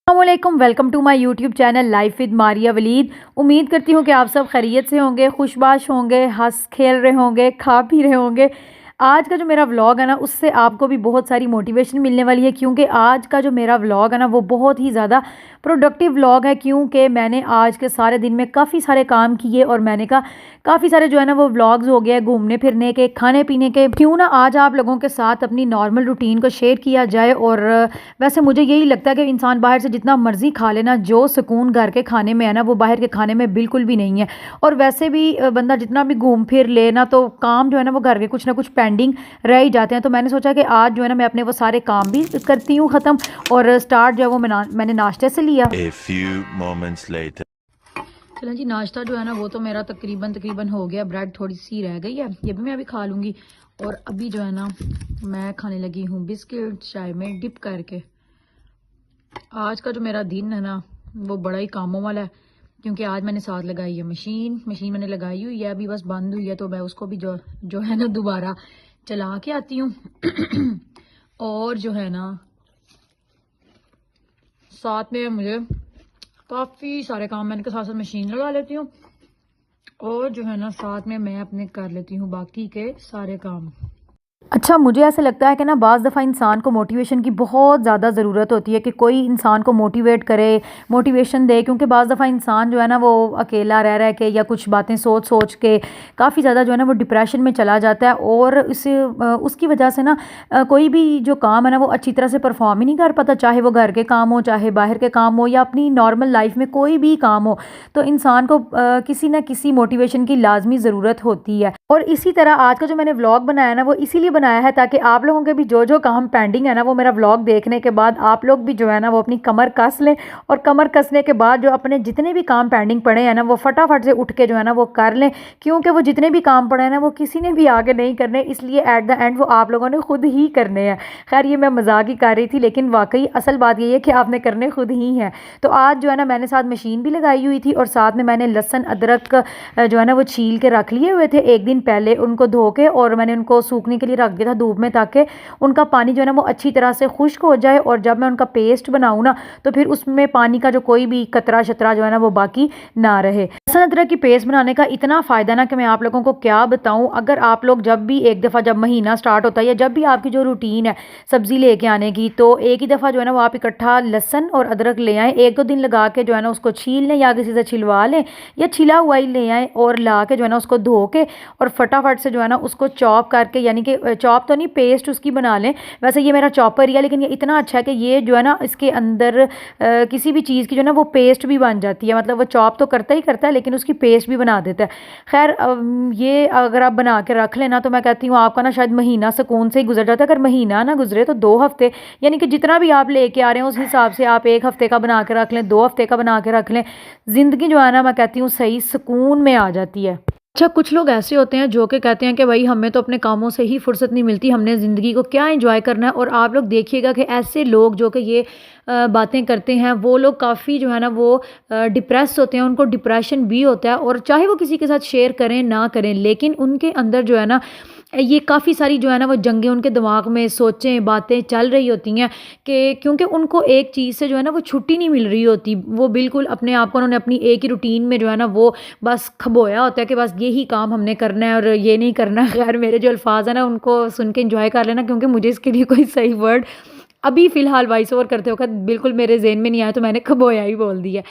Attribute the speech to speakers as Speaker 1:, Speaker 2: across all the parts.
Speaker 1: अस्सलामुअलैकुम, welcome to my YouTube channel life with Maria Waleed. उम्मीद करती हूँ कि आप सब खैरियत से होंगे, खुशबाश होंगे, हंस खेल रहे होंगे, खा पी रहे होंगे। आज का जो मेरा व्लॉग है ना, उससे आपको भी बहुत सारी मोटिवेशन मिलने वाली है, क्योंकि आज का जो मेरा व्लॉग है ना, वो बहुत ही ज़्यादा प्रोडक्टिव व्लॉग है। क्योंकि मैंने आज के सारे दिन में काफ़ी सारे काम किए और मैंने कहा काफ़ी सारे जो है ना वो व्लॉग्स हो गए घूमने फिरने के, खाने पीने के, क्यों ना आज आप लोगों के साथ अपनी नॉर्मल रूटीन को शेयर किया जाए। और वैसे मुझे यही लगता है कि इंसान बाहर से जितना मर्ज़ी खा लेना, जो सुकून घर के खाने में है ना, वो बाहर के खाने में बिल्कुल भी नहीं है। और वैसे भी बंदा जितना भी घूम फिर ले ना, तो काम जो है ना वो घर के कुछ ना कुछ पेंडिंग रह ही जाते हैं। तो मैंने सोचा कि आज जो है ना मैं अपने वो सारे काम भी करती हूँ ख़त्म, और स्टार्ट जो है वो मैंने नाश्ते से लिया।
Speaker 2: A few moments later.
Speaker 1: चलें जी, नाश्ता जो है ना वो तो मेरा तकरीबन हो गया। ब्रेड थोड़ी सी रह गई है, ये भी मैं अभी खा लूँगी। और अभी जो है ना मैं खाने लगी हूँ बिस्किट चाय में डिप करके। आज का जो मेरा दिन है ना वो बड़ा ही कामों वाला है, क्योंकि आज मैंने साथ लगाई है मशीन मैंने लगाई हुई है, अभी बस बंद हुई है, तो मैं उसको भी जो है ना दोबारा चला के आती हूँ। और जो है ना साथ में मुझे काफ़ी सारे काम, मैंने के साथ साथ मशीन लगा लेती हूँ, और जो है ना साथ में मैं अपने कर लेती हूँ बाकी के सारे काम। अच्छा, मुझे ऐसा लगता है कि ना बाज़ दफ़ा इंसान को मोटिवेशन की बहुत ज़्यादा ज़रूरत होती है, कि कोई इंसान को मोटिवेट करे, मोटिवेशन दे। क्योंकि बाज़ दफ़ा इंसान जो है ना वो अकेला रह के या कुछ बातें सोच सोच के काफ़ी ज़्यादा जो है ना वो डिप्रेशन में चला जाता है, और उसकी वजह से ना कोई भी जो काम है ना वो अच्छी तरह से परफॉर्म ही नहीं कर पाता, चाहे वो घर के काम हो, चाहे बाहर के काम हो, या अपनी नॉर्मल लाइफ में कोई भी काम हो। तो इंसान को किसी ना किसी मोटिवेशन की लाजमी ज़रूरत होती है। और इसी तरह आज का जो मैंने व्लॉग बनाया ना वो इसीलिए बनाया है ताकि आप लोगों के भी जो काम पेंडिंग है ना, वो मेरा व्लॉग देखने के बाद आप लोग भी जो है ना वो अपनी कमर कस लें, और कमर कसने के बाद जो अपने जितने भी काम पेंडिंग पड़े हैं ना वो फटाफट से उठ के जो है ना वो कर लें। क्योंकि वो जितने भी काम पड़े हैं ना वो किसी ने भी आगे नहीं करने, इसलिए एट द एंड वो आप लोगों ने खुद ही करने हैं। खैर, ये मैं मजाक ही कर रही थी, लेकिन वाकई असल बात ये है कि आपने करने खुद ही हैं। तो आज जो है ना मैंने साथ मशीन भी लगाई हुई थी, और साथ में मैंने लहसुन अदरक जो है ना वो छील के रख लिए हुए थे एक दिन पहले, उनको धो के, और मैंने उनको सूखने के लिए रख दिया था धूप में, ताकि उनका पानी जो है ना वो अच्छी तरह से खुश्क हो जाए, और जब मैं उनका पेस्ट बनाऊँ ना तो फिर उसमें पानी का जो कोई भी कतरा शतरा जो है ना वो बाकी ना रहे। लहसुन अदरक की पेस्ट बनाने का इतना फ़ायदा ना कि मैं आप लोगों को क्या बताऊँ। अगर आप लोग जब भी एक दफ़ा, जब महीना स्टार्ट होता है या जब भी आपकी जो रूटीन है सब्ज़ी लेके आने की, तो एक ही दफ़ा जो है ना वो आप इकट्ठा लहसुन और अदरक ले आएँ, एक दो दिन लगा के जो है ना उसको छील लें, या किसी से छिलवा लें, या छिला हुआ ही ले आएँ, और ला के जो है ना उसको धो के और फटाफट से जो है ना उसको चॉप करके, यानी कि चॉप तो नहीं, पेस्ट उसकी बना लें। वैसे ये मेरा चॉपर ही है, लेकिन ये इतना अच्छा है कि ये जो है ना इसके अंदर किसी भी चीज़ की जो है ना वो पेस्ट भी बन जाती है। मतलब वो चॉप तो करता ही करता है, लेकिन उसकी पेस्ट भी बना देता है। खैर, ये अगर आप बना के रख लेना तो मैं कहती हूँ आपका ना शायद महीना सुकून से ही गुजर जाता है। अगर महीना ना गुजरे तो 2 हफ्ते, यानी कि जितना भी आप लेके आ रहे हैं उस हिसाब से आप 1 हफ्ते का बना के रख लें, 2 हफ्ते का बना के रख लें। ज़िंदगी जो है ना मैं कहती हूँ सही सुकून में आ जाती है। अच्छा, कुछ लोग ऐसे होते हैं जो कि कहते हैं कि भाई हमें तो अपने कामों से ही फुर्सत नहीं मिलती, हमने ज़िंदगी को क्या एंजॉय करना है। और आप लोग देखिएगा कि ऐसे लोग जो कि ये बातें करते हैं, वो लोग काफ़ी जो है ना वो डिप्रेस होते हैं, उनको डिप्रेशन भी होता है, और चाहे वो किसी के साथ शेयर करें ना करें, लेकिन उनके अंदर जो है ना ये काफ़ी सारी जो है ना वो जंगें उनके दिमाग में, सोचें, बातें चल रही होती हैं, कि क्योंकि उनको एक चीज़ से जो है ना वो छुट्टी नहीं मिल रही होती। वो बिल्कुल अपने आप को, उन्होंने अपनी एक ही रूटीन में जो है ना वो बस खबोया होता है कि बस यही काम हमने करना है और ये नहीं करना। खैर, मेरे जो अल्फाज है ना उनको सुन के इंजॉय कर लेना, क्योंकि मुझे इसके लिए कोई सही वर्ड अभी फ़िलहाल वॉइस ओवर करते वक्त बिल्कुल मेरे ज़हन में नहीं आया, तो मैंने खबोया ही बोल दिया।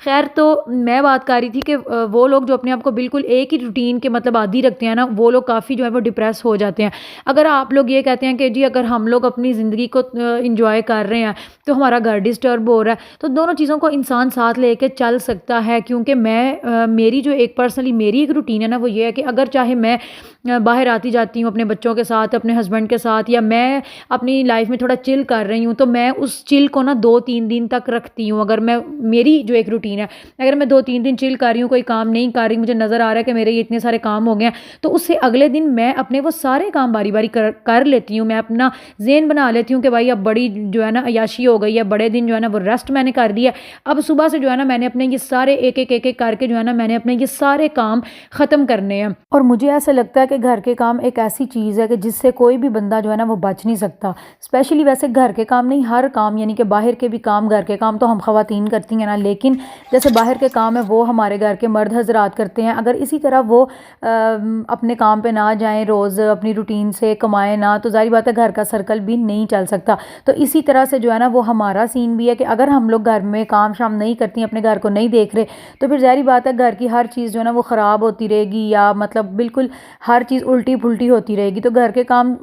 Speaker 1: खैर, तो मैं बात कर रही थी कि वो लोग जो अपने आप को बिल्कुल एक ही रूटीन के मतलब आदी रखते हैं ना, वो लोग काफ़ी जो है वो डिप्रेस हो जाते हैं। अगर आप लोग ये कहते हैं कि जी अगर हम लोग अपनी ज़िंदगी को इंजॉय कर रहे हैं तो हमारा घर डिस्टर्ब हो रहा है, तो दोनों चीज़ों को इंसान साथ लेके चल सकता है। क्योंकि मैं मेरी जो एक पर्सनली मेरी एक रूटीन है ना वो ये है कि अगर चाहे मैं बाहर आती जाती हूँ अपने बच्चों के साथ, अपने हस्बैंड के साथ, या मैं अपनी लाइफ में थोड़ा चिल कर रही हूँ, तो मैं उस चिल को ना 2-3 दिन तक रखती हूँ। अगर मैं, मेरी जो एक रूटीन है, अगर मैं 2-3 दिन चिल कर रही हूँ, कोई काम नहीं कर रही, मुझे नज़र आ रहा है कि मेरे ये इतने सारे काम हो गए हैं, तो उससे अगले दिन मैं अपने वो सारे काम बारी बारी कर लेती हूँ। मैं अपना ज़हन बना लेती हूँ कि भाई अब बड़ी जो है ना अयाशी हो गई है, बड़े दिन जो है ना वो रेस्ट मैंने कर लिया, अब सुबह से जो है ना मैंने अपने ये सारे एक एक करके जो है ना मैंने अपने ये सारे काम ख़त्म करने हैं। और मुझे ऐसा लगता है कि घर के काम एक ऐसी चीज़ है कि जिससे कोई भी बंदा जो है ना वो बच नहीं सकता। स्पेशली वैसे घर के काम नहीं, हर काम यानी कि बाहर के भी काम, घर के काम तो हम ख़वातीन करती हैं ना, लेकिन जैसे बाहर के काम है वो हमारे घर के मर्द हजरात करते हैं। अगर इसी तरह वो अपने काम पे ना जाएं, रोज़ अपनी रूटीन से कमाएं ना, तो ज़ाहिर बात है घर का सर्कल भी नहीं चल सकता। तो इसी तरह से जो है ना वो हमारा सीन भी है कि अगर हम लोग घर में काम शाम नहीं करती, अपने घर को नहीं देख रहे, तो फिर ज़ाहिर बात है घर की हर चीज़ जो है ना वो ख़राब होती रहेगी, या मतलब बिल्कुल हर चीज़ उल्टी पुल्टी होती रहेगी। तो घर के काम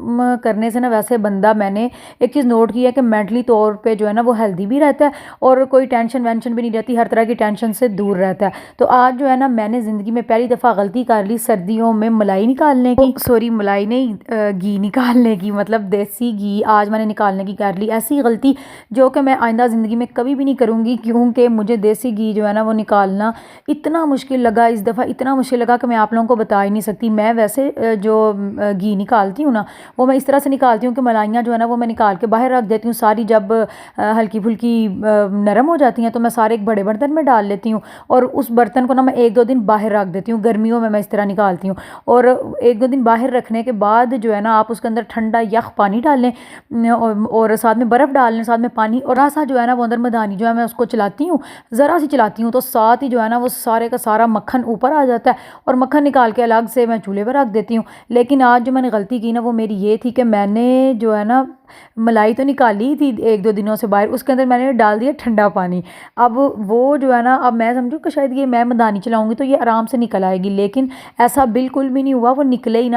Speaker 1: करने से ना वैसे बंदा, मैंने एक चीज़ नोट की है कि मेंटली तौर पे जो है ना वो हेल्दी भी रहता है और कोई टेंशन वेंशन भी नहीं रहती, हर तरह की टेंशन से दूर रहता है। तो आज जो है ना मैंने ज़िंदगी में पहली दफ़ा गलती कर ली सर्दियों में मलाई निकालने की, सॉरी मलाई नहीं, घी निकालने की, मतलब देसी घी आज मैंने निकालने की कर ली। ऐसी गलती जो कि मैं आइंदा ज़िंदगी में कभी भी नहीं करूँगी, क्योंकि मुझे देसी घी जो है ना वो निकालना इतना मुश्किल लगा, इस दफ़ा इतना मुश्किल लगा कि मैं आप लोगों को बता ही नहीं सकती। मैं वैसे जो घी निकालती हूँ ना वो मैं इस तरह से निकालती हूँ कि मलाइयाँ जो है ना वो मैं निकाल के बाहर रख देती हूँ सारी, जब हल्की फुल्की नरम हो जाती हैं तो मैं सारे एक बड़े बर्तन में डाल लेती हूँ और उस बर्तन को ना मैं 1-2 दिन बाहर रख देती हूँ। गर्मियों में मैं इस तरह निकालती हूँ और 1-2 दिन बाहर रखने के बाद जो है ना आप उसके अंदर ठंडा यख पानी डाल लें और साथ में बर्फ़ डाल लें, साथ में पानी, और ऐसा जो है ना वो अंदर मदानी जो है मैं उसको चलाती हूँ, ज़रा सी चलाती हूँ तो साथ ही जो है ना वो सारे का सारा मक्खन ऊपर आ जाता है और मक्खन निकाल के अलग से मैं चूल्हे पर रख देती हूँ। लेकिन आज जो मैंने गलती की ना वो मेरी ये थी कि मैंने जो है ना मलाई तो निकाली थी 1-2 दिनों से बाहर, उसके अंदर मैंने डाल दिया ठंडा पानी। अब वो जो है ना, अब मैं समझूँ कि शायद ये मैं मदानी चलाऊँगी तो ये आराम से निकल आएगी, लेकिन ऐसा बिल्कुल भी नहीं हुआ, वो निकले ही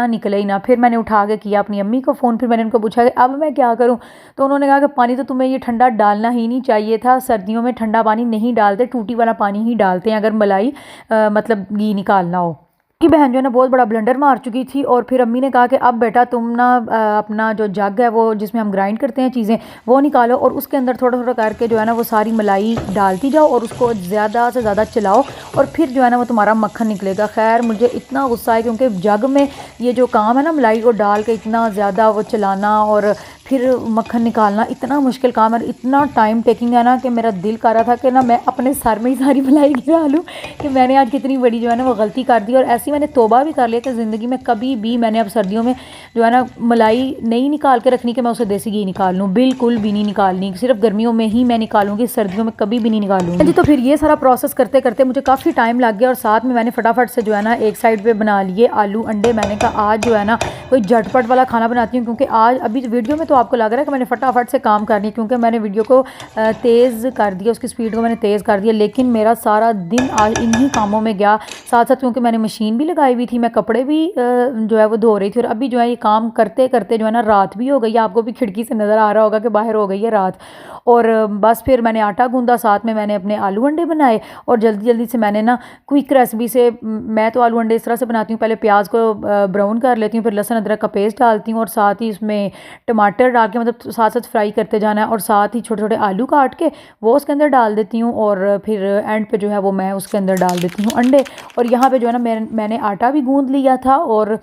Speaker 1: ना। फिर मैंने उठा के किया अपनी अम्मी को फ़ोन, फिर मैंने उनको पूछा कि अब मैं क्या करूँ, तो उन्होंने कहा कि पानी तो तुम्हें ये ठंडा डालना ही नहीं चाहिए था, सर्दियों में ठंडा पानी नहीं डालते, टूटी वाला पानी ही डालते हैं अगर मलाई मतलब घी निकालना हो। कि बहन जो है ना बहुत बड़ा ब्लेंडर मार चुकी थी और फिर अम्मी ने कहा कि अब बेटा तुम ना अपना जो जग है वो जिसमें हम ग्राइंड करते हैं चीज़ें वो निकालो और उसके अंदर थोड़ा थोड़ा करके जो है ना वो सारी मलाई डालती जाओ और उसको ज़्यादा से ज़्यादा चलाओ और फिर जो है ना वो तुम्हारा मक्खन निकलेगा। खैर मुझे इतना गुस्सा है क्योंकि जग में ये जो काम है ना मलाई को डाल के इतना ज़्यादा वो चलाना और फिर मक्खन निकालना इतना मुश्किल काम है, इतना टाइम टेकिंग है ना कि मेरा दिल कर रहा था कि ना मैं अपने सर में ही सारी मलाई गिरा लूँ कि मैंने आज कितनी बड़ी जो है ना वो गलती कर दी। और ऐसी मैंने तौबा भी कर लिया कि ज़िंदगी में कभी भी मैंने अब सर्दियों में जो है ना मलाई नहीं निकाल के रखनी कि मैं उसे देसी घी निकाल लूँ, बिल्कुल भी नहीं निकालनी, सिर्फ गर्मियों में ही मैं निकालूंगी, सर्दियों में कभी भी नहीं निकालूंगी जी। तो फिर ये सारा प्रोसेस करते करते मुझे काफ़ी टाइम लग गया और साथ में मैंने फटाफट से जो है ना एक साइड पर बना लिए आलू अंडे। मैंने कहा आज जो है ना कोई झटपट वाला खाना बनाती हूँ, क्योंकि आज अभी वीडियो में तो आपको लग रहा है कि मैंने फटाफट से काम कर लिया क्योंकि मैंने वीडियो को तेज़ कर दिया, उसकी स्पीड को मैंने तेज़ कर दिया, लेकिन मेरा सारा दिन आज इन्हीं कामों में गया। साथ साथ क्योंकि मैंने मशीन भी लगाई हुई थी, मैं कपड़े भी जो है वो धो रही थी और अभी जो है ये काम करते करते जो है ना रात भी हो गई है। आपको भी खिड़की से नज़र आ रहा होगा कि बाहर हो गई है रात। और बस फिर मैंने आटा गूंदा, साथ में मैंने अपने आलू अंडे बनाए और जल्दी जल्दी से मैंने ना क्विक रेसिपी से, मैं तो आलू अंडे इस तरह से बनाती हूँ, पहले प्याज को ब्राउन कर लेती हूँ, फिर लहसुन अदरक का पेस्ट डालती हूँ और साथ ही उसमें टमाटर डाल के मतलब साथ साथ फ्राई करते जाना है और साथ ही छोटे छोटे आलू काट के वो उसके अंदर डाल देती हूँ और फिर एंड पे जो है वो मैं उसके अंदर डाल देती हूँ अंडे। और यहाँ पे जो है ना मैंने आटा भी गूंद लिया था और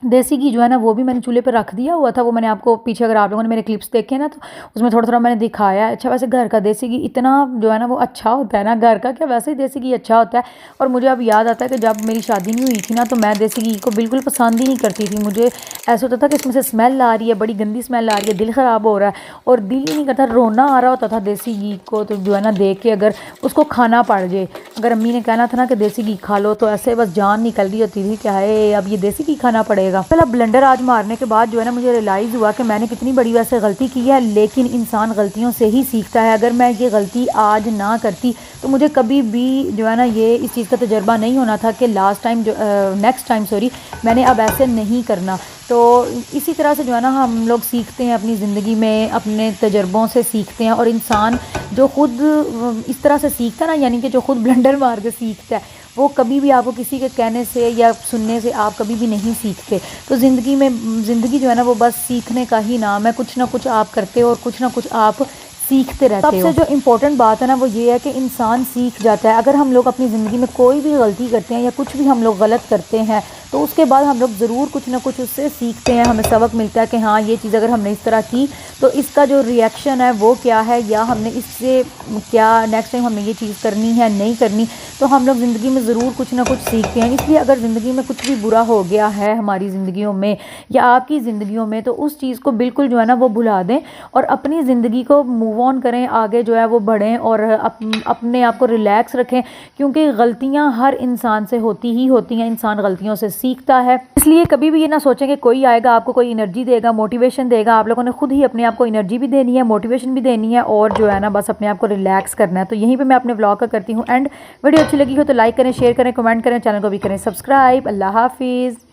Speaker 1: देसी घी जो है ना वो भी मैंने चूल्हे पर रख दिया हुआ था। वो मैंने आपको पीछे, अगर आप लोगों ने मेरे क्लिप्स देखे ना तो उसमें थोड़ा थोड़ा मैंने दिखाया है। अच्छा वैसे घर का देसी घी इतना जो है ना वो अच्छा होता है ना, घर का क्या वैसे ही देसी घी अच्छा होता है। और मुझे अब याद आता है कि जब मेरी शादी नहीं हुई थी ना तो मैं देसी घी को बिल्कुल पसंद ही नहीं करती थी। मुझे ऐसा होता था कि इसमें से स्मेल आ रही है, बड़ी गंदी स्मेल आ रही है, दिल ख़राब हो रहा है और दिल ही नहीं करता, रोना आ रहा होता था देसी घी को तो जो है ना देख के, अगर उसको खाना पड़ जाए। अगर अम्मी ने कहना था ना कि देसी घी खा लो तो ऐसे बस जान निकल रही होती थी कि हाय अब ये देसी घी खाना पड़ेगा। पहला ब्लेंडर आज मारने के बाद जो है ना मुझे रियलाइज़ हुआ कि मैंने कितनी बड़ी वैसे गलती की है, लेकिन इंसान गलतियों से ही सीखता है। अगर मैं ये गलती आज ना करती तो मुझे कभी भी जो है ना ये इस चीज़ का तजर्बा नहीं होना था कि नेक्स्ट टाइम मैंने अब ऐसे नहीं करना। तो इसी तरह से जो है ना हम लोग सीखते हैं अपनी ज़िंदगी में, अपने तजर्बों से सीखते हैं। और इंसान जो खुद इस तरह से सीखता है ना, यानी कि जो खुद ब्लेंडर मार के सीखता है, वो कभी भी आपको किसी के कहने से या सुनने से आप कभी भी नहीं सीखते। तो ज़िंदगी जो है ना वो बस सीखने का ही नाम है, कुछ ना कुछ आप करते हो और कुछ ना कुछ आप सीखते रहते हो। सबसे जो इम्पोर्टेंट बात है ना वो ये है कि इंसान सीख जाता है। अगर हम लोग अपनी ज़िंदगी में कोई भी गलती करते हैं या कुछ भी हम लोग गलत करते हैं तो उसके बाद हम लोग ज़रूर कुछ ना कुछ उससे सीखते हैं, हमें सबक मिलता है कि हाँ ये चीज़ अगर हमने इस तरह की तो इसका जो रिएक्शन है वो क्या है, या हमने इससे क्या नेक्स्ट टाइम हमें ये चीज़ करनी है नहीं करनी। तो हम लोग ज़िंदगी में ज़रूर कुछ ना कुछ सीखते हैं। इसलिए अगर ज़िंदगी में कुछ भी बुरा हो गया है हमारी ज़िंदगियों में या आपकी ज़िंदगियों में तो उस चीज़ को बिल्कुल जो है ना वो भुला दें और अपनी ज़िंदगी को मूव ऑन करें, आगे जो है वो बढ़ें और अपने आप को रिलैक्स रखें, क्योंकि गलतियां हर इंसान से होती ही होती हैं, इंसान गलतियों से सीखता है। इसलिए कभी भी ये ना सोचें कि कोई आएगा आपको कोई एनर्जी देगा, मोटिवेशन देगा। आप लोगों ने खुद ही अपने आप को एनर्जी भी देनी है, मोटिवेशन भी देनी है और जो है ना बस अपने आप को रिलैक्स करना है। तो यहीं पर मैं अपने व्लॉग का करती हूँ एंड वीडियो अच्छी लगी हो तो लाइक करें, शेयर करें, कमेंट करें, चैनल को भी करें सब्सक्राइब। अल्लाह हाफिज़।